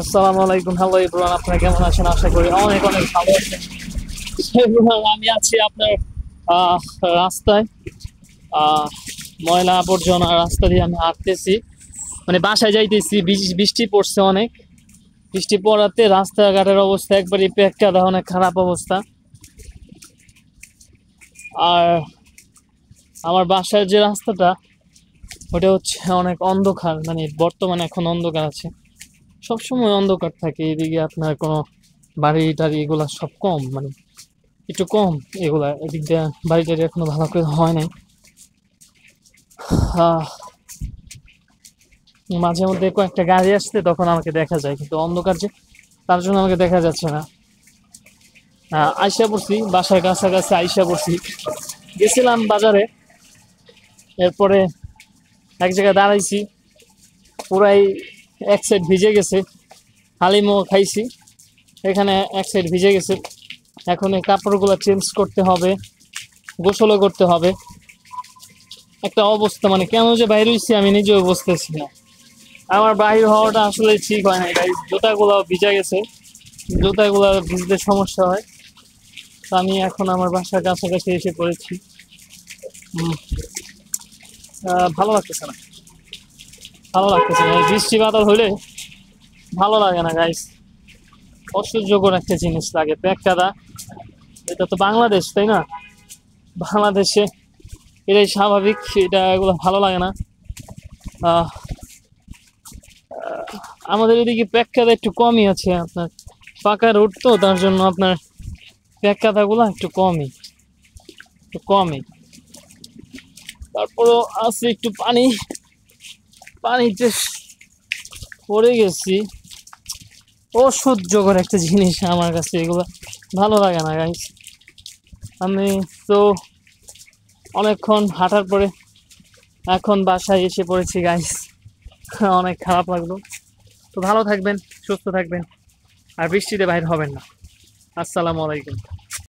আসসালামু আলাইকুম, hello everyone, আপনারা কেমন আছেন? আশা করি অনেক অনেক ভালো আছেন। আমি আছি আপনার আহ, রাস্তায়। আহ, ময়লা আবর্জনা রাস্তা দিয়ে আমি হাঁটতেছি, মানে বাসায় যাইতেছি। বৃষ্টি পড়ছে অনেক। বৃষ্টি পড়াতে রাস্তাঘাটের অবস্থা একবারই পেক্কাদা, অনেক খারাপ অবস্থা। আর আমার বাসার যে রাস্তাটা, ওটা হচ্ছে অনেক অন্ধকার, মানে বর্তমানে এখন অন্ধকার আছে। সবসময় অন্ধকার থাকে এদিকে। আপনার কোনো বাড়ি টাড়ি এগুলা সব কম, মানে একটু কম। এগুলা এদিক দিয়ে বাড়ি টাড়ি এখনো ভালো করে হয় নাই। আহ, মাঝে মধ্যে কয়েকটা গাড়ি আসছে, তখন আমাকে দেখা যায়, কিন্তু অন্ধকার যে, তার জন্য আমাকে দেখা যাচ্ছে না। আইসা পড়ছি বাসার কাছাকাছি, আইসা পড়ছি। গেছিলাম বাজারে, এরপরে এক জায়গায় দাঁড়াইছি, পুরাই এক সাইড ভিজে গেছে। হালিমও খাইছি, এখানে এক সাইড ভিজে গেছে। এখন এই কাপড়গুলো চেঞ্জ করতে হবে, গোসলও করতে হবে। একটা অবস্থা, মানে কেন যে বাইরে হইছি আমি নিজেও বুঝতেছি না। আমার বাইর হওয়াটা আসলে ঠিক হয় না গাইস। জুতাগুলো ভিজে গেছে, জুতাগুলো ভিজতে সমস্যা হয়। তো আমি এখন আমার বাসার কাছাকাছি এসে পড়েছি। উম, ভালো লাগতেছে না, ভালো লাগতেছে না। এই বৃষ্টি বাদল হলে ভালো লাগে না গাইস। অসহ্যকর একটা জিনিস লাগে পেটকাদা। এটা তো বাংলাদেশ, তাই না? বাংলাদেশে এটাই স্বাভাবিক, এটা এগুলো ভালো লাগে না। আহ, আমাদের এদিকে পেটকাদা একটু কমই আছে। আপনার পাকা রোড তো, তার জন্য আপনার পেটকাদাগুলো একটু কমই। তারপরও আছে একটু পানি, পানিতে পড়ে গেছি। অসহ্যকর একটা জিনিস আমার কাছে এগুলো, ভালো লাগে না গাইস। আমি তো অনেকক্ষণ হাঁটার পরে এখন বাসায় এসে পড়েছি গাইস। অনেক খারাপ লাগলো। তো ভালো থাকবেন, সুস্থ থাকবেন, আর বৃষ্টিতে বাইরে হবেন না। আসসালামু আলাইকুম।